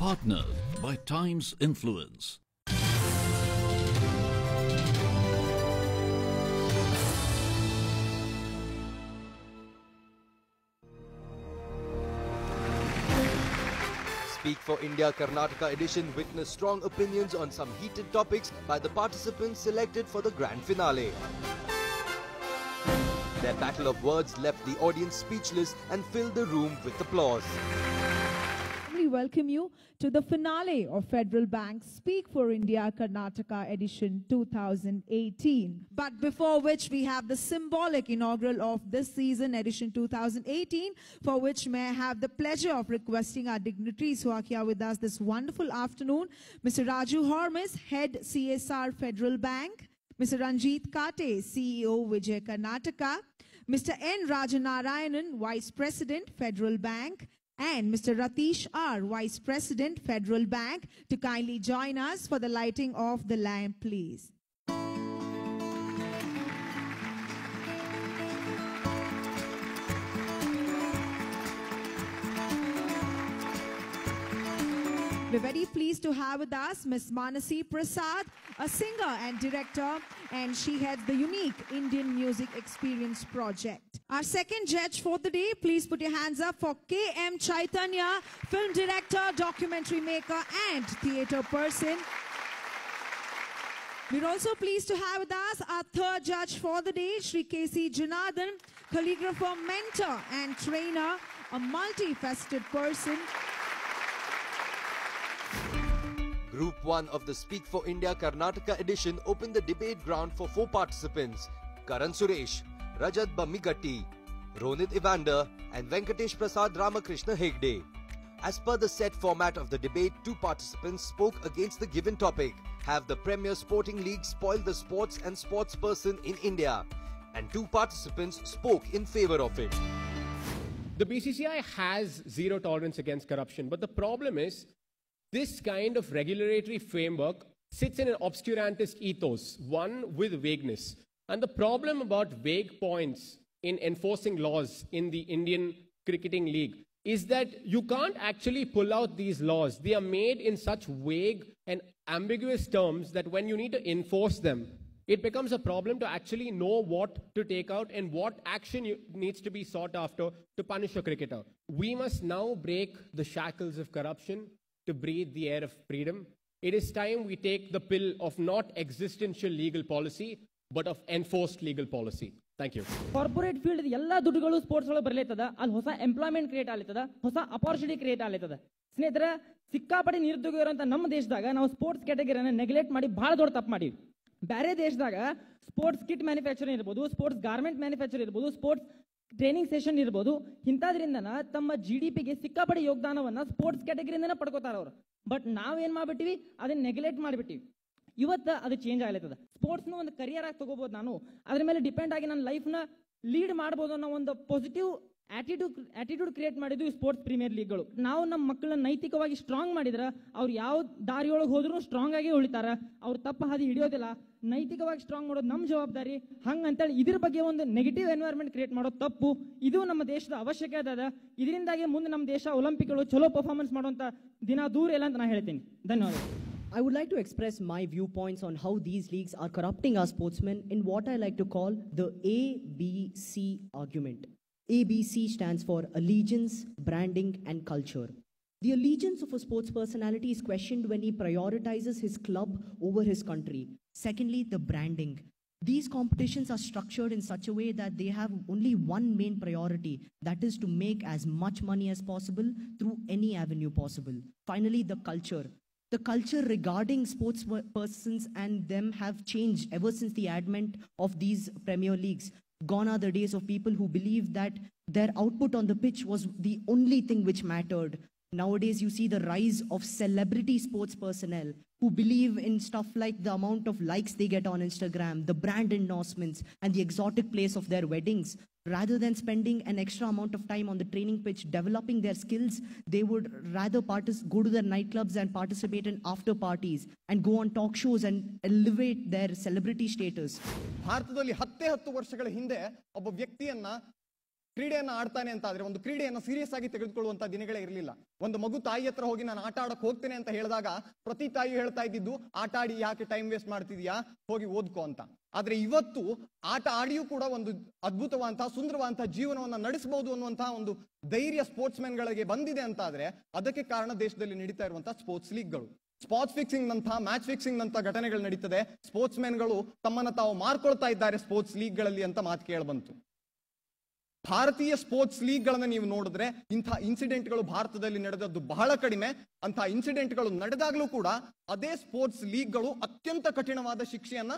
Partnered by Times Influence. Speak for India Karnataka edition witnessed strong opinions on some heated topics by the participants selected for the grand finale. Their battle of words left the audience speechless and filled the room with applause. We welcome you to the finale of Federal Bank's Speak for India Karnataka edition 2018. But before which we have the symbolic inaugural of this season, edition 2018, for which may I have the pleasure of requesting our dignitaries who are here with us this wonderful afternoon, Mr. Raju Hormis, Head CSR Federal Bank, Mr. Ranjit Kate, CEO Vijay Karnataka, Mr. N. Rajanarayanan, Vice President Federal Bank, and Mr. Ratish R., Vice President, Federal Bank, to kindly join us for the lighting of the lamp, please. We're very pleased to have with us Ms. Manasi Prasad, a singer and director, and she heads the unique Indian Music Experience Project. Our second judge for the day, please put your hands up for K.M. Chaitanya, film director, documentary maker, and theatre person. We're also pleased to have with us our third judge for the day, Shri K.C. Janardhan, calligrapher, mentor, and trainer, a multifaceted person. Group 1 of the Speak for India Karnataka edition opened the debate ground for 4 participants: Karan Suresh, Rajat Bammigatti, Ronit Evander, and Venkatesh Prasad Ramakrishna Hegde. As per the set format of the debate, 2 participants spoke against the given topic: have the Premier Sporting League spoiled the sports and sportsperson in India? And 2 participants spoke in favour of it. The BCCI has zero tolerance against corruption, but the problem is this kind of regulatory framework sits in an obscurantist ethos, one with vagueness. And the problem about vague points in enforcing laws in the Indian Cricketing League is that you can't actually pull out these laws. They are made in such vague and ambiguous terms that when you need to enforce them, it becomes a problem to actually know what to take out and what action needs to be sought after to punish a cricketer. We must now break the shackles of corruption to breathe the air of freedom. It is time we take the pill of not existential legal policy, but of enforced legal policy. Thank you. Corporate field ಎಲ್ಲ ದುಡ್ಡುಗಳು sports ಒಳಗೆ ಬರಲೇತದ ಅಲ್ಲಿ ಹೊಸ employment create ಆಗಲಿತದ ಹೊಸ opportunity create ಆಗಲಿತದ ಸ್ನೇಹಿತರೆ ಸಿಕ್ಕಾಪಟ್ಟೆ ನಿರುದ್ಯೋಗ ಇರುವಂತ ನಮ್ಮ ದೇಶದಾಗ ನಾವು ಸ್ಪೋರ್ಟ್ಸ್ ಕ್ಯಾಟಗರಿಯನ್ನು ನೆಗ್ಲೆಕ್ಟ್ ಮಾಡಿ ಬಹಳ ದೊಡ್ಡ ತಪ್ಪು ಮಾಡಿವಿ ಬೇರೆ ದೇಶದಾಗ ಸ್ಪೋರ್ಟ್ಸ್ ಕಿಟ್ ಮ್ಯಾನುಫ್ಯಾಕ್ಚರಿಂಗ್ ಇರ್ಬೋದು ಸ್ಪೋರ್ಟ್ಸ್ ಗಾರ್ಮೆಂಟ್ ಮ್ಯಾನುಫ್ಯಾಕ್ಚರ್ ಇರ್ಬೋದು ಸ್ಪೋರ್ಟ್ಸ್ ಟ್ರೈನಿಂಗ್ ಸೆಷನ್ ಇರ್ಬೋದು ಇಂಥದ್ರಿಂದನ ತಮ್ಮ GDPಗೆ ಸಿಕ್ಕಾಪಟ್ಟೆ ಯೋಗದಾನವನ್ನ ಸ್ಪೋರ್ಟ್ಸ್ ಕ್ಯಾಟಗರಿಯಿಂದನೇ ಪಡ್ಕೋತಾರ ಅವರು ಬಟ್ ನಾವೇನ್ ಮಾಡ್ಬಿಟ್ಟಿವಿ ಅದನ್ನ ನೆಗ್ಲೆಕ್ಟ್ ಮಾಡಿಬಿಟ್ಟಿವಿ ಇವತ್ತು ಅದು ಚೇಂಜ್ ಆಗ್ಲತ್ತದ ಸ್ಪೋರ್ಟ್ಸ್ನ ಒಂದು ಕರಿಯರ್ ಆಗಿ ತಗೋಬಹುದು ನಾನು ಅದ್ರ ಮೇಲೆ ಡಿಪೆಂಡ್ ಆಗಿ ನನ್ನ ಲೈಫ್ನ ಲೀಡ್ ಮಾಡ್ಬೋದು ಅನ್ನೋ ಒಂದು ಪಾಸಿಟಿವ್ ಆಟಿಟ್ಯೂಡ್ ಕ್ರಿಯೇಟ್ ಮಾಡಿದ್ವಿ ಸ್ಪೋರ್ಟ್ಸ್ ಪ್ರೀಮಿಯರ್ ಲೀಗ್ಗಳು ನಾವು ನಮ್ಮ ಮಕ್ಕಳನ್ನ ನೈತಿಕವಾಗಿ ಸ್ಟ್ರಾಂಗ್ ಮಾಡಿದ್ರೆ ಅವ್ರು ಯಾವ ದಾರಿಯೊಳಗೆ ಹೋದ್ರೂ ಸ್ಟ್ರಾಂಗ್ ಆಗಿ ಉಳಿತಾರ ಅವ್ರು ತಪ್ಪ ಹಾದಿ ಹಿಡಿಯೋದಿಲ್ಲ ನೈತಿಕವಾಗಿ ಸ್ಟ್ರಾಂಗ್ ಮಾಡೋದು ನಮ್ಮ ಜವಾಬ್ದಾರಿ ಹಂಗಂತೇಳಿ ಇದ್ರ ಬಗ್ಗೆ ಒಂದು ನೆಗೆಟಿವ್ ಎನ್ವೈರ್ಮೆಂಟ್ ಕ್ರಿಯೇಟ್ ಮಾಡೋದು ತಪ್ಪು ಇದು ನಮ್ಮ ದೇಶದ ಅವಶ್ಯಕತೆ ಅದ ಇದರಿಂದಾಗಿ ಮುಂದೆ ನಮ್ಮ ದೇಶ ಒಲಿಂಪಿಕ್ಗಳು ಚಲೋ ಪರ್ಫಾರ್ಮೆನ್ಸ್ ಮಾಡುವಂತ ದಿನ ದೂರ ಇಲ್ಲ ಅಂತ ನಾನು ಹೇಳ್ತೀನಿ ಧನ್ಯವಾದ I would like to express my viewpoints on how these leagues are corrupting our sportsmen in what I like to call the ABC argument. ABC stands for allegiance, branding, and culture. The allegiance of a sports personality is questioned when he prioritizes his club over his country. Secondly, the branding. These competitions are structured in such a way that they have only one main priority, that is to make as much money as possible through any avenue possible. Finally, the culture. The culture regarding sports persons and them have changed ever since the advent of these Premier Leagues. Gone are the days of people who believe that Their output on the pitch was the only thing which mattered. Nowadays, you see the rise of celebrity sports personnel who believe in stuff like the amount of likes they get on Instagram, the brand endorsements, and the exotic place of their weddings. Rather than spending an extra amount of time on the training pitch developing their skills, they would rather go to their nightclubs and participate in after parties and go on talk shows and elevate their celebrity status. ಭಾರತದಲ್ಲಿ 10 ವರ್ಷಗಳ ಹಿಂದೆ ಒಬ್ಬ ವ್ಯಕ್ತಿಯನ್ನ ಕ್ರೀಡೆಯನ್ನು ಆಡ್ತಾನೆ ಅಂತ ಆದ್ರೆ ಒಂದು ಕ್ರೀಡೆಯನ್ನು ಸೀರಿಯಸ್ ಆಗಿ ತೆಗೆದುಕೊಳ್ಳುವಂತ ದಿನಗಳೇ ಇರಲಿಲ್ಲ. ಒಂದು ಮಗು ತಾಯಿ ಹತ್ರ ಹೋಗಿ ನಾನು ಆಟ ಆಡಕ್ ಹೋಗ್ತೇನೆ ಅಂತ ಹೇಳಿದಾಗ ಪ್ರತಿ ತಾಯಿ ಹೇಳ್ತಾ ಇದ್ದಿದ್ದು, ಆಟ ಆಡಿ ಯಾಕೆ ಟೈಮ್ ವೇಸ್ಟ್ ಮಾಡ್ತಿದ್ಯಾ, ಹೋಗಿ ಓದ್ಕೋ ಅಂತ. ಆದ್ರೆ ಇವತ್ತು ಆಟ ಆಡಿಯೂ ಕೂಡ ಒಂದು ಅದ್ಭುತವಾದಂತಹ ಸುಂದರವಾದಂತಹ ಜೀವನವನ್ನ ನಡೆಸಬಹುದು ಅನ್ನುವಂತಹ ಒಂದು ಧೈರ್ಯ ಸ್ಪೋರ್ಟ್ಸ್ ಮೆನ್ ಗಳಿಗೆ ಬಂದಿದೆ ಅಂತ ಆದ್ರೆ ಅದಕ್ಕೆ ಕಾರಣ ದೇಶದಲ್ಲಿ ನಡೀತಾ ಇರುವಂತಹ ಸ್ಪೋರ್ಟ್ಸ್ ಲೀಗ್ಗಳು. ಸ್ಪಾಟ್ಸ್ ಫಿಕ್ಸಿಂಗ್ ನಂತಹ ಮ್ಯಾಚ್ ಫಿಕ್ಸಿಂಗ್ ನಂತಹ ಘಟನೆಗಳು ನಡೀತದೆ. ಸ್ಪೋರ್ಟ್ಸ್ ಮೆನ್ಗಳು ತಮ್ಮನ್ನ ತಾವು ಮಾರ್ಕೊಳ್ತಾ ಇದ್ದಾರೆ ಸ್ಪೋರ್ಟ್ಸ್ ಲೀಗ್ಗಳಲ್ಲಿ ಅಂತ ಮಾತು ಕೇಳಬಂತು. ಭಾರತೀಯ ಸ್ಪೋರ್ಟ್ಸ್ ಲೀಗ್ಗಳನ್ನ ನೀವು ನೋಡಿದ್ರೆ ಇಂತಹ ಇನ್ಸಿಡೆಂಟ್ಗಳು ಭಾರತದಲ್ಲಿ ನಡೆದದ್ದು ಬಹಳ ಕಡಿಮೆ. ಅಂತಹ ಇನ್ಸಿಡೆಂಟ್ಗಳು ನಡೆದಾಗಲೂ ಕೂಡ ಅದೇ ಸ್ಪೋರ್ಟ್ಸ್ ಲೀಗ್ಗಳು ಅತ್ಯಂತ ಕಠಿಣವಾದ ಶಿಕ್ಷೆಯನ್ನ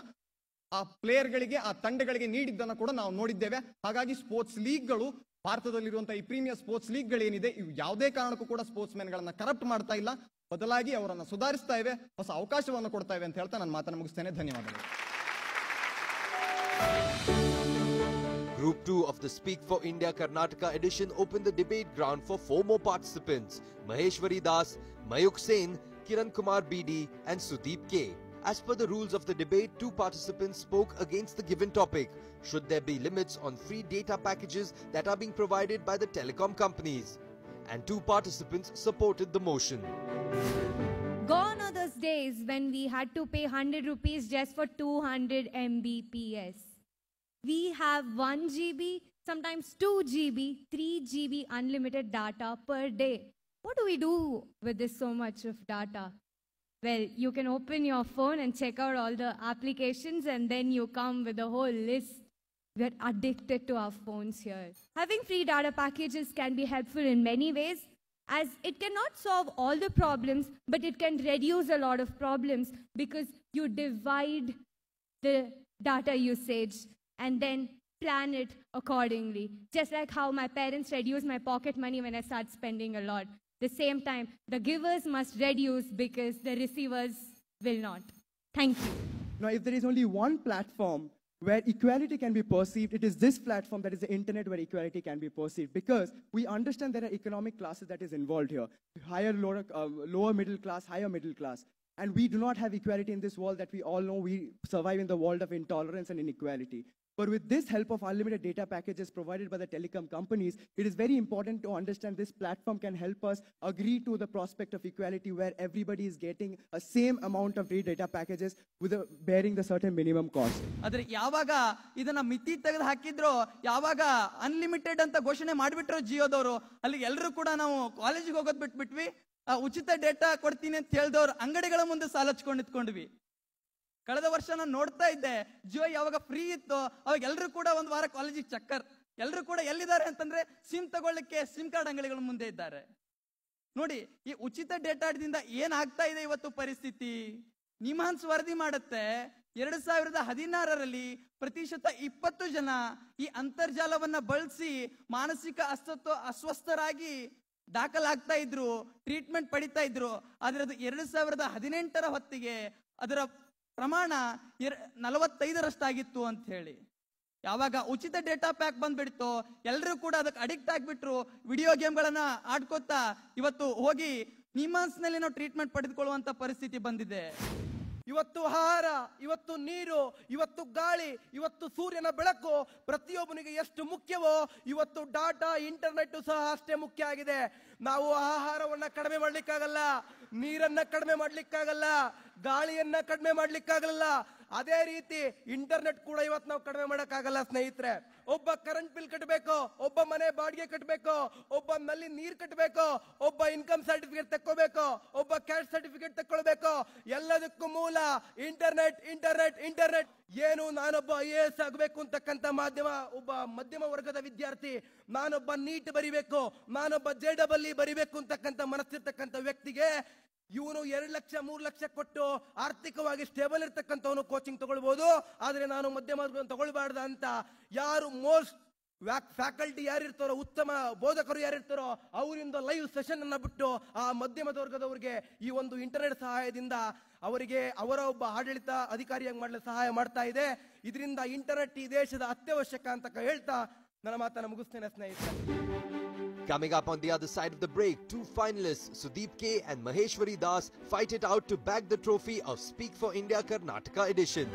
ಆ ಪ್ಲೇಯರ್ಗಳಿಗೆ, ಆ ತಂಡಗಳಿಗೆ ನೀಡಿದ್ದನ್ನು ಕೂಡ ನಾವು ನೋಡಿದ್ದೇವೆ. ಹಾಗಾಗಿ ಸ್ಪೋರ್ಟ್ಸ್ ಲೀಗ್ಗಳು, ಭಾರತದಲ್ಲಿರುವಂತಹ ಈ ಪ್ರೀಮಿಯರ್ ಸ್ಪೋರ್ಟ್ಸ್ ಲೀಗ್ಗಳೇನಿದೆ, ಇವು ಯಾವುದೇ ಕಾರಣಕ್ಕೂ ಕೂಡ ಸ್ಪೋರ್ಟ್ಸ್ ಮೆನ್ಗಳನ್ನ ಕರಪ್ಟ್ ಮಾಡ್ತಾ ಇಲ್ಲ, ಬದಲಾಗಿ ಅವರನ್ನು ಸುಧಾರಿಸ್ತಾ ಇವೆ, ಹೊಸ ಅವಕಾಶವನ್ನು ಕೊಡ್ತಾ ಇವೆ ಅಂತ ಹೇಳ್ತಾ ನಾನು ಮಾತನ್ನು ಮುಗಿಸ್ತೇನೆ. ಧನ್ಯವಾದಗಳು. Group 2 of the Speak for India Karnataka edition opened the debate ground for 4 more participants: Maheshwari Das, Mayuk Sen, Kiran Kumar BD and Sudeep K. As per the rules of the debate, 2 participants spoke against the given topic. Should there be limits on free data packages that are being provided by the telecom companies? And 2 participants supported the motion. Gone are those days when we had to pay 100 rupees just for 200 Mbps. We have 1 GB, sometimes 2 GB, 3 GB unlimited data per day. What do we do with this so much of data? Well, you can open your phone and check out all the applications and then you come with a whole list. We're addicted to our phones here. Having free data packages can be helpful in many ways, as it cannot solve all the problems, but it can reduce a lot of problems because you divide the data usage and then plan it accordingly. Just like how my parents reduce my pocket money when I start spending a lot. The same time, the givers must reduce because the receivers will not. Thank you. Now, if there is only one platform where equality can be perceived, it is this platform, that is the internet, where equality can be perceived. Because we understand there are economic classes that is involved here. Higher, lower middle class, higher middle class. And we do not have equality in this world that we all know. We survive in the world of intolerance and inequality. But with this help of unlimited data packages provided by the telecom companies, it is very important to understand this platform can help us agree to the prospect of equality where everybody is getting a same amount of free data packages with bearing the certain minimum cost. ಆದರೆ ಯಾವಾಗ ಇದನ್ನ ಮಿತಿ ತೆಗೆದು ಹಾಕಿದ್ರು, ಯಾವಾಗ unlimited ಅಂತ ಘೋಷಣೆ ಮಾಡಿಬಿಟ್ರು ಜಿಯೋದವರು, ಅಲ್ಲಿ ಎಲ್ಲರೂ ಕೂಡ ನಾವು ಕಾಲೇಜಿಗೆ ಹೋಗೋದು ಬಿಟ್ಬಿಟ್ವಿ. ಉಚಿತ ಡೇಟಾ ಕೊಡ್ತೀನಿ ಅಂತ ಹೇಳಿದವ್ರು ಅಂಗಡಿಗಳ ಮುಂದೆ ಸಾಲ ಹಚ್ಕೊಂಡು ನಿಂತ್ಕೊಂಡ್ವಿ. ಕಳೆದ ವರ್ಷ ನಾನು ನೋಡ್ತಾ ಇದ್ದೆ, ಜಿಯೋ ಯಾವಾಗ ಫ್ರೀ ಇತ್ತು ಅವಾಗ ಎಲ್ಲರೂ ಕೂಡ ಒಂದು ವಾರ ಕಾಲೇಜಿಗೆ ಚಕ್ಕರ್. ಎಲ್ಲರೂ ಕೂಡ ಎಲ್ಲಿದ್ದಾರೆ ಅಂತಂದ್ರೆ ಸಿಮ್ ತಗೊಳ್ಳಿಕ್ಕೆ ಸಿಮ್ ಕಾರ್ಡ್ ಅಂಗಡಿಗಳ ಮುಂದೆ ಇದ್ದಾರೆ. ನೋಡಿ, ಈ ಉಚಿತ ಡೇಟಾದಿಂದ ಏನಾಗ್ತಾ ಇದೆ ಇವತ್ತು ಪರಿಸ್ಥಿತಿ. ನಿಮಾನ್ಸ್ ವರದಿ ಮಾಡುತ್ತೆ, 2016ರಲ್ಲಿ ಪ್ರತಿಶತ 20 ಜನ ಈ ಅಂತರ್ಜಾಲವನ್ನ ಬಳಸಿ ಮಾನಸಿಕ ಅಸ್ವಸ್ಥರಾಗಿ ದಾಖಲಾಗ್ತಾ ಇದ್ರು, ಟ್ರೀಟ್ಮೆಂಟ್ ಪಡಿತಾ ಇದ್ರು. ಆದ್ರೆ ಅದು 2018ರ ಹೊತ್ತಿಗೆ ಅದರ ಪ್ರಮಾಣ 45ರಷ್ಟಾಗಿತ್ತು ಅಂತ ಹೇಳಿ. ಯಾವಾಗ ಉಚಿತ ಡೇಟಾ ಪ್ಯಾಕ್ ಬಂದ್ಬಿಡ್ತೋ ಎಲ್ಲರೂ ಕೂಡ ಅದಕ್ಕೆ ಅಡಿಕ್ಟ್ ಆಗ್ಬಿಟ್ರು. ವಿಡಿಯೋ ಗೇಮ್ಗಳನ್ನ ಆಡ್ಕೋತಾ ಇವತ್ತು ಹೋಗಿ ನಿಮಾನ್ಸ್ ನಲ್ಲಿ ನಾವು ಟ್ರೀಟ್ಮೆಂಟ್ ಪಡೆದುಕೊಳ್ಳುವಂತ ಪರಿಸ್ಥಿತಿ ಬಂದಿದೆ. ಇವತ್ತು ಆಹಾರ, ಇವತ್ತು ನೀರು, ಇವತ್ತು ಗಾಳಿ, ಇವತ್ತು ಸೂರ್ಯನ ಬೆಳಕು ಪ್ರತಿಯೊಬ್ಬನಿಗೆ ಎಷ್ಟು ಮುಖ್ಯವೋ ಇವತ್ತು ಡಾಟಾ, ಇಂಟರ್ನೆಟ್ ಸಹ ಅಷ್ಟೇ ಮುಖ್ಯ ಆಗಿದೆ. ನಾವು ಆಹಾರವನ್ನ ಕಡಿಮೆ ಮಾಡ್ಲಿಕ್ಕಾಗಲ್ಲ, ನೀರನ್ನ ಕಡಿಮೆ ಮಾಡ್ಲಿಕ್ಕಾಗಲ್ಲ, ಗಾಳಿಯನ್ನ ಕಡಿಮೆ ಮಾಡ್ಲಿಕ್ಕಾಗಲ್ಲ. ಅದೇ ರೀತಿ ಇಂಟರ್ನೆಟ್ ಕೂಡ ಇವತ್ತು ನಾವು ಕಡಿಮೆ ಮಾಡಕ್ಕಾಗಲ್ಲ ಸ್ನೇಹಿತರೆ. ಒಬ್ಬ ಕರೆಂಟ್ ಬಿಲ್ ಕಟ್ಟಬೇಕು, ಒಬ್ಬ ಮನೆ ಬಾಡಿಗೆ ಕಟ್ಟಬೇಕು, ಒಬ್ಬ ನಲ್ಲಿ ನೀರ್ ಕಟ್ಟಬೇಕು, ಒಬ್ಬ ಇನ್ಕಮ್ ಸರ್ಟಿಫಿಕೇಟ್ ತಕ್ಕೋಬೇಕು, ಒಬ್ಬ ಕ್ಯಾಸ್ಟ್ ಸರ್ಟಿಫಿಕೇಟ್ ತಕ್ಕೊಳ್ಬೇಕು. ಎಲ್ಲದಕ್ಕೂ ಮೂಲ ಇಂಟರ್ನೆಟ್, ಇಂಟರ್ನೆಟ್, ಇಂಟರ್ನೆಟ್. ಏನು ನಾನೊಬ್ಬ IAS ಆಗಬೇಕು ಅಂತಕ್ಕಂಥ ಒಬ್ಬ ಮಧ್ಯಮ ವರ್ಗದ ವಿದ್ಯಾರ್ಥಿ, ನಾನೊಬ್ಬ ನೀಟ್ ಬರಿಬೇಕು, ನಾನೊಬ್ಬ JEE ಬರಿಬೇಕು ಅಂತಕ್ಕಂಥ ಮನಸ್ಸಿರ್ತಕ್ಕಂಥ ವ್ಯಕ್ತಿಗೆ ಇವನು 2 ಲಕ್ಷ 3 ಲಕ್ಷ ಕೊಟ್ಟು ಆರ್ಥಿಕವಾಗಿ ಸ್ಟೇಬಲ್ ಇರ್ತಕ್ಕಂಥವನು ಕೋಚಿಂಗ್ ತಗೊಳ್ಬಹುದು. ಆದ್ರೆ ನಾನು ಮಧ್ಯಮ ತಗೊಳ್ಬಾರ್ದ ಅಂತ ಯಾರು ಮೋಸ್ಟ್ ಫ್ಯಾಕಲ್ಟಿ ಯಾರಿರ್ತಾರೋ, ಉತ್ತಮ ಬೋಧಕರು ಯಾರಿರ್ತಾರೋ ಅವರಿಂದ ಲೈವ್ ಸೆಷನ್ ಅನ್ನ ಬಿಟ್ಟು ಆ ಮಧ್ಯಮ ವರ್ಗದವರಿಗೆ ಈ ಒಂದು ಇಂಟರ್ನೆಟ್ ಸಹಾಯದಿಂದ ಅವರಿಗೆ ಅವರ ಒಬ್ಬ ಆಡಳಿತ ಅಧಿಕಾರಿಯಾಗಿ ಮಾಡಲು ಸಹಾಯ ಮಾಡ್ತಾ ಇದೆ. ಇದರಿಂದ ಇಂಟರ್ನೆಟ್ ಈ ದೇಶದ ಅತ್ಯವಶ್ಯಕ ಅಂತ ಹೇಳ್ತಾ ನನ್ನ ಮಾತನ್ನು ಮುಗಿಸ್ತೇನೆ ಸ್ನೇಹಿತರೆ. Coming up on the other side of the break, two finalists, Sudeep K and Maheshwari Das, fight it out to bag the trophy of Speak for India Karnataka edition.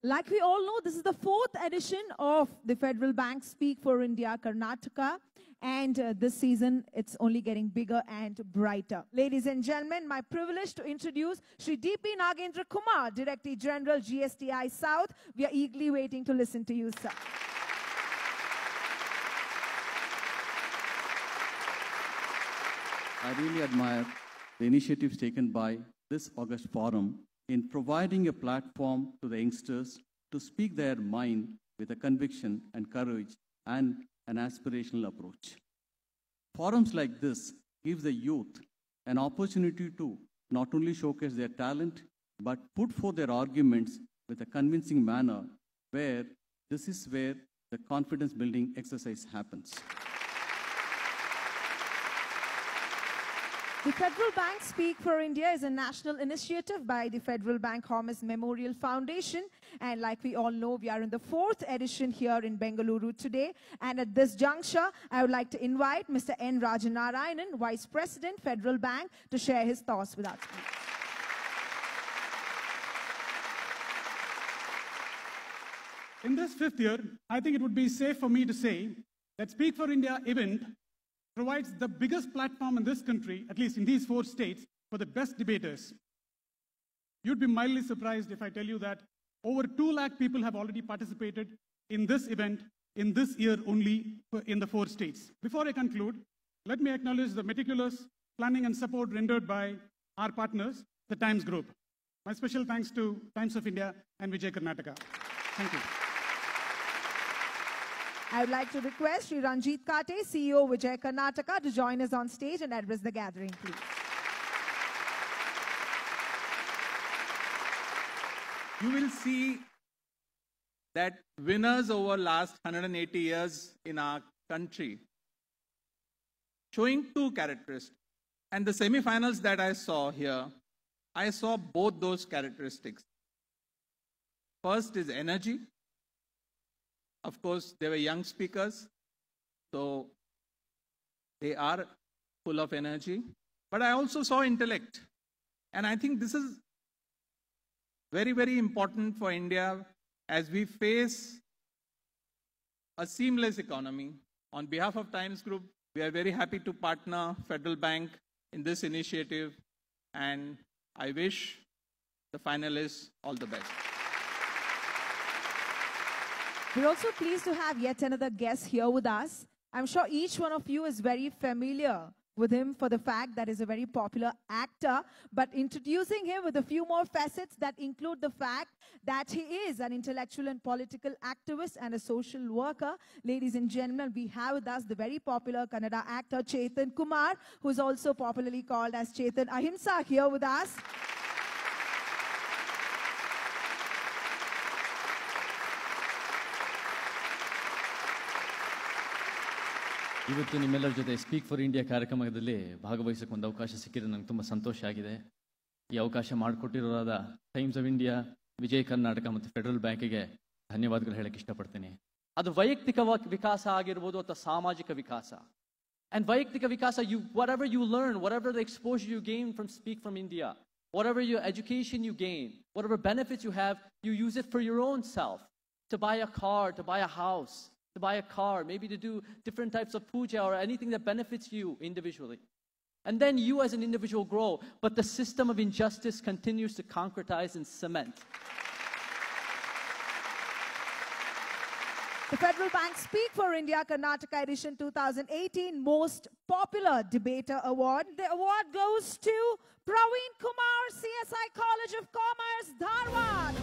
Like we all know, this is the fourth edition of the Federal Bank Speak for India Karnataka. And this season, it's only getting bigger and brighter. Ladies and gentlemen, my privilege to introduce Shri D.P. Nagendra Kumar, Director General GSTI South. We are eagerly waiting to listen to you, sir. I really admire the initiatives taken by this August forum in providing a platform to the youngsters to speak their mind with a conviction and courage and an aspirational approach. Forums like this give the youth an opportunity to not only showcase their talent, but put forth their arguments with a convincing manner, where this is where the confidence building exercise happens. The Federal Bank Speak for India is a national initiative by the Federal Bank Homage Memorial Foundation. And like we all know, we are in the fourth edition here in Bengaluru today. And at this juncture, I would like to invite Mr. N. Rajanarayanan, Vice President, Federal Bank, to share his thoughts with us. In this fifth year, I think it would be safe for me to say that Speak for India event provides the biggest platform in this country, at least in these 4 states, for the best debaters. You'd be mildly surprised if I tell you that over 2 lakh people have already participated in this event in this year only in the 4 states. Before I conclude, let me acknowledge the meticulous planning and support rendered by our partners, the Times Group. My special thanks to Times of India and Vijay Karnataka. Thank you. I would like to request Sri Ranjit Kate, CEO Vijay Karnataka, to join us on stage and address the gathering, please. You will see that winners over last 180 years in our country showing 2 characteristics. And the semi-finals that I saw here, I saw both those characteristics. First is energy. Of course, they were young speakers, so they are full of energy. But I also saw intellect. And I think this is very, very important for India as we face a seamless economy. On behalf of Times Group, we are very happy to partner Federal Bank in this initiative, and I wish the finalists all the best. We're also pleased to have yet another guest here with us. I'm sure each one of you is very familiar with him for the fact that he's a very popular actor, but introducing him with a few more facets that include the fact that he is an intellectual and political activist and a social worker. Ladies and gentlemen, we have with us the very popular Kannada actor Chetan Kumar, who is also popularly called as Chetan Ahimsa, here with us. ಇವತ್ತು ನಿಮ್ಮೆಲ್ಲರ ಜೊತೆ speak for India ಕಾರ್ಯಕ್ರಮದಲ್ಲಿ ಭಾಗವಹಿಸಕ್ಕೆ ಒಂದು ಅವಕಾಶ ಸಿಕ್ಕಿದ್ರೆ ನಂಗೆ ತುಂಬ ಸಂತೋಷ ಆಗಿದೆ. ಈ ಅವಕಾಶ ಮಾಡಿಕೊಟ್ಟಿರೋರಾದ Times of India, Vijay Karnataka ಮತ್ತು ಫೆಡರಲ್ ಬ್ಯಾಂಕಿಗೆ ಧನ್ಯವಾದಗಳು ಹೇಳಕ್ಕೆ ಇಷ್ಟಪಡ್ತೀನಿ. ಅದು ವೈಯಕ್ತಿಕ ವಿಕಾಸ ಆಗಿರ್ಬೋದು ಅಥವಾ ಸಾಮಾಜಿಕ ವಿಕಾಸ. And ವೈಯಕ್ತಿಕ ವಿಕಾಸ, whatever you learn, whatever the exposure you gain from Speak from India, whatever your education you gain, whatever benefits you have, you use it for your own self, to buy a car, to buy a house, to buy a car, maybe to do different types of puja or anything that benefits you individually. And then you as an individual grow, but the system of injustice continues to concretize and cement. The Federal Bank Speak for India Karnataka Edition 2018 Most Popular Debater Award. The award goes to Praveen Kumar, CSI College of Commerce, Dharwad.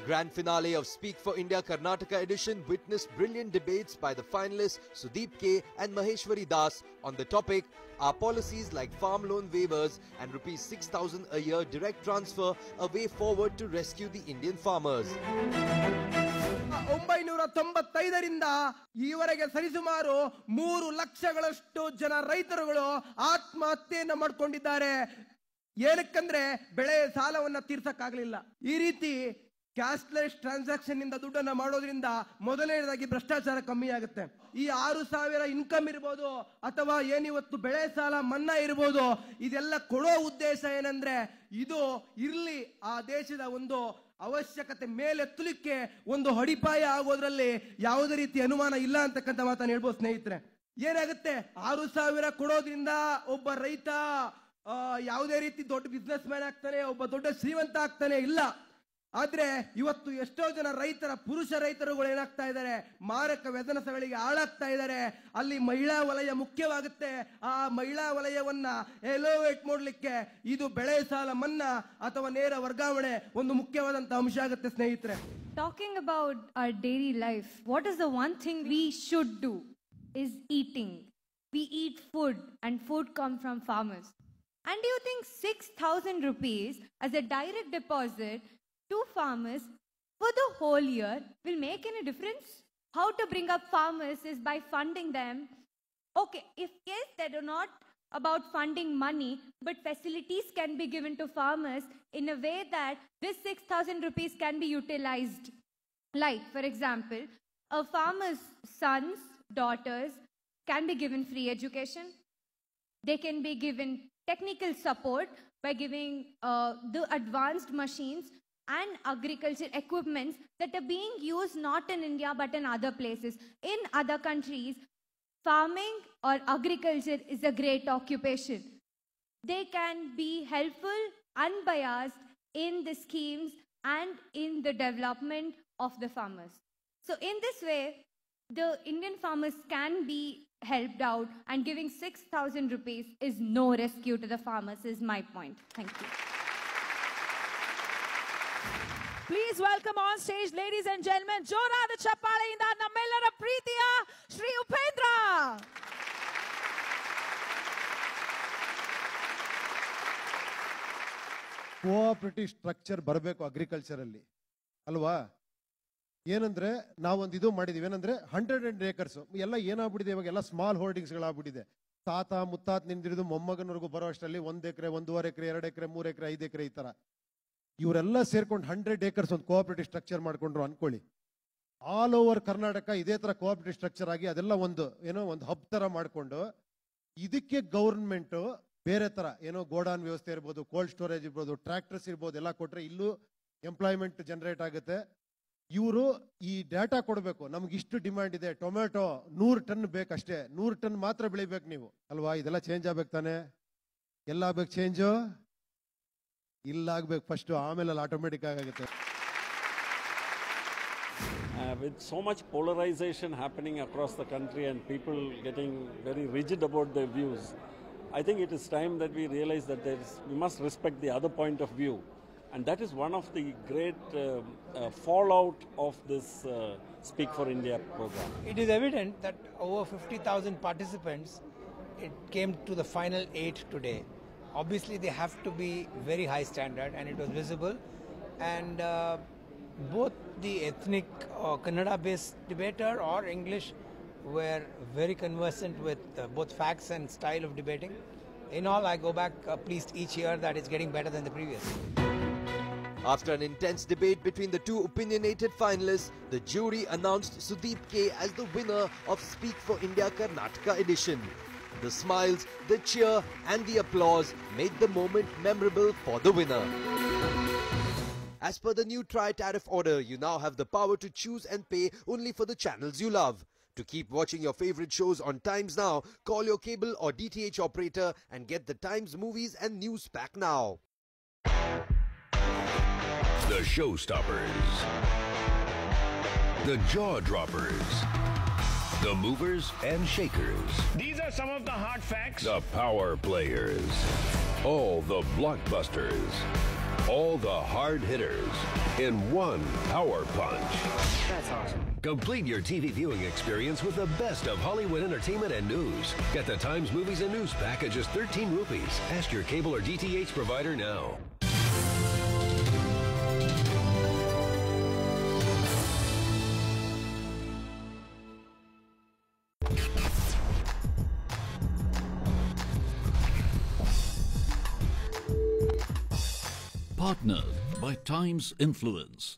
grand finale of Speak for India Karnataka edition witnessed brilliant debates by the finalists Sudeep K and Maheshwari Das on the topic, are policies like farm loan waivers and rupees 6,000 a year direct transfer a way forward to rescue the Indian farmers? 1995ರಿಂದ ಈವರೆಗೆ ಸರಿಸುಮಾರು 3 ಲಕ್ಷಗಳಷ್ಟು ಜನ ರೈತರುಗಳು ಆತ್ಮಹತ್ಯೆಯನ್ನು ಮಾಡಿಕೊಂಡಿದ್ದಾರೆ. ಏನಕ್ಕಂದ್ರೆ ಬೆಳೆ ಸಾಲವನ್ನ ತೀರ್ಸಕ್ಕಾಗಲಿಲ್ಲ. ಈ ರೀತಿ cashless transaction ಇಂದ ದುಡ್ಡನ್ನ ಮಾಡೋದ್ರಿಂದ ಮೊದಲನೇದಾಗಿ ಭ್ರಷ್ಟಾಚಾರ ಕಮ್ಮಿ ಆಗುತ್ತೆ. ಈ 6,000 ಇನ್ಕಮ್ ಇರ್ಬೋದು ಅಥವಾ ಏನಿವತ್ತು ಬೆಳೆ ಸಾಲ ಮನ್ನಾ ಇರ್ಬೋದು, ಇದೆಲ್ಲ ಕೊಡೋ ಉದ್ದೇಶ ಏನಂದ್ರೆ ಇದು ಇರ್ಲಿ ಆ ದೇಶದ ಒಂದು ಅವಶ್ಯಕತೆ ಮೇಲೆತ್ತಲಿಕ್ಕೆ ಒಂದು ಅಡಿಪಾಯ ಆಗೋದ್ರಲ್ಲಿ ಯಾವುದೇ ರೀತಿ ಅನುಮಾನ ಇಲ್ಲ ಅಂತಕ್ಕಂಥ ಮಾತನ್ನು ಹೇಳ್ಬೋದು ಸ್ನೇಹಿತರೆ. ಏನಾಗುತ್ತೆ 6,000 ಕೊಡೋದ್ರಿಂದ ಒಬ್ಬ ರೈತ ಯಾವುದೇ ರೀತಿ ದೊಡ್ಡ ಬಿಸ್ನೆಸ್ ಮ್ಯಾನ್ ಆಗ್ತಾನೆ, ಒಬ್ಬ ದೊಡ್ಡ ಶ್ರೀಮಂತ ಆಗ್ತಾನೆ ಇಲ್ಲ. ಆದ್ರೆ ಇವತ್ತು ಎಷ್ಟೋ ಜನ ಪುರುಷ ರೈತರುಗಳು ಏನಾಗ್ತಾ ಇದ್ದಾರೆ, ಮಾರಕ ವ್ಯಸನಗಳಿಗೆ ಆಳಾಗ್ತಾ ಇದ್ದಾರೆ. ಅಲ್ಲಿ ಮಹಿಳಾ ವಲಯ ಮುಖ್ಯವಾಗುತ್ತೆ. ಆ ಮಹಿಳಾ ವಲಯವನ್ನ ಎಲೋವೇಟ್ ಮಾಡಲಿಕ್ಕೆ ಇದು ಬೆಳೆ ಸಾಲ ಮನ್ನಾ ಅಥವಾ ನೇರ ವರ್ಗಾವಣೆ ಒಂದು ಮುಖ್ಯವಾದಂತಹ ಅಂಶ ಆಗುತ್ತೆ ಸ್ನೇಹಿತರೆ. Talking about our daily life, what is the one thing we should do is eating. We eat food and food comes from farmers. And do you think 6,000 rupees as a direct deposit to farmers for the whole year will make any difference? How to bring up farmers is by funding them. Okay, if yes, they do not about funding money, but facilities can be given to farmers in a way that this 6,000 rupees can be utilized. Like, for example, a farmer's sons, daughters can be given free education. They can be given technical support by giving the advanced machines and agriculture equipments that are being used not in India but in other places. In other countries, farming or agriculture is a great occupation. They can be helpful, unbiased in the schemes and in the development of the farmers. So in this way, the Indian farmers can be helped out, and giving 6,000 rupees is no rescue to the farmers is my point. Thank you. Please welcome on stage, ladies and gentlemen, ಜೋರಾದ ಚಪ್ಪಾಳೆಯಿಂದ ನಮ್ಮೆಲ್ಲರ ಪ್ರೀತಿಯ Shri Upendra. Cooperative structure ಬರಬೇಕು agriculture ಅಲ್ಲಿ ಅಲ್ವಾ? ಏನಂದ್ರೆ ನಾವೊಂದು ಇದು ಮಾಡಿದೀವಿ, ಏನಂದ್ರೆ 100 acres ಎಲ್ಲ ಏನಾಗ್ಬಿಟ್ಟಿದೆ ಇವಾಗ, ಎಲ್ಲ ಸ್ಮಾಲ್ ಹೋಲ್ಡಿಂಗ್ಸ್ ಗಳಾಗ್ಬಿಟ್ಟಿದೆ. ತಾತ ಮುತ್ತಾತ್ ನಿಂದಿರಿದು ಮೊಮ್ಮಗನವರೆಗೂ ಬರೋ ಅಷ್ಟರಲ್ಲಿ 1 ಎಕರೆ 1.5 ಎಕರೆ 2 ಎಕರೆ 3 ಎಕರೆ 5 ಎಕರೆ ಈ ತರ ಇವರೆಲ್ಲ ಸೇರ್ಕೊಂಡು 100 acres ಒಂದು ಕೋಆಪರೇಟಿವ್ ಸ್ಟ್ರಕ್ಚರ್ ಮಾಡ್ಕೊಂಡ್ರು ಅನ್ಕೊಳ್ಳಿ. ಆಲ್ ಓವರ್ ಕರ್ನಾಟಕ ಇದೇ ತರ ಕೋಆಪರೇಟಿವ್ ಸ್ಟ್ರಕ್ಚರ್ ಆಗಿ ಅದೆಲ್ಲ ಒಂದು ಒಂದು ಹಬ್ ತರ ಮಾಡ್ಕೊಂಡು ಇದಕ್ಕೆ ಗೌರ್ಮೆಂಟ್ ಬೇರೆ ತರ ಗೋಡಾನ್ ವ್ಯವಸ್ಥೆ ಇರ್ಬೋದು, ಕೋಲ್ಡ್ ಸ್ಟೋರೇಜ್ ಇರ್ಬೋದು, ಟ್ರ್ಯಾಕ್ಟರ್ಸ್ ಇರ್ಬೋದು, ಎಲ್ಲ ಕೊಟ್ರೆ ಇಲ್ಲೂ ಎಂಪ್ಲಾಯ್ಮೆಂಟ್ ಜನರೇಟ್ ಆಗುತ್ತೆ. ಇವರು ಈ ಡೇಟಾ ಕೊಡಬೇಕು, ನಮ್ಗೆ ಇಷ್ಟು ಡಿಮ್ಯಾಂಡ್ ಇದೆ, ಟೊಮೆಟೊ 100 ಟನ್ ಬೇಕಷ್ಟೇ, 100 ಟನ್ ಮಾತ್ರ ಬೆಳಿಬೇಕು ನೀವು ಅಲ್ವಾ? ಇದೆಲ್ಲ ಚೇಂಜ್ ಆಗ್ಬೇಕು ತಾನೆ? ಎಲ್ಲ ಆಗ್ಬೇಕು ಚೇಂಜು? ಇಲ್ಲ ಆಗ್ಬೇಕು ಫಸ್ಟ್, ಆಮೇಲೆ ಆಟೋಮೆಟಿಕ್ ಆಗುತ್ತೆ. With so much polarization happening across the country and people getting very rigid about their views, I think it is time that we realize that we must respect the other point of view. And that is one of the great fallout of this Speak for India program. It is evident that over 50,000 participants, it came to the final 8 today. Obviously, they have to be very high standard, and it was visible. And both the ethnic or Kannada-based debater or English were very conversant with both facts and style of debating. In all, I go back pleased each year that it's getting better than the previous. After an intense debate between the two opinionated finalists, the jury announced Sudeep K as the winner of Speak for India Karnataka edition. The smiles, the cheer and the applause made the moment memorable for the winner. As per the new tri-tariff order, you now have the power to choose and pay only for the channels you love. To keep watching your favorite shows on Times Now, call your cable or DTH operator and get the Times movies and news pack now. The showstoppers, the jaw droppers, the movers and shakers. These are some of the hard facts. The power players, all the blockbusters. All the hard hitters in one power punch. That's awesome. Complete your TV viewing experience with the best of Hollywood entertainment and news. Get the Times Movies and News pack at just 13 rupees. Ask your cable or DTH provider now. Partnered by Times Influence.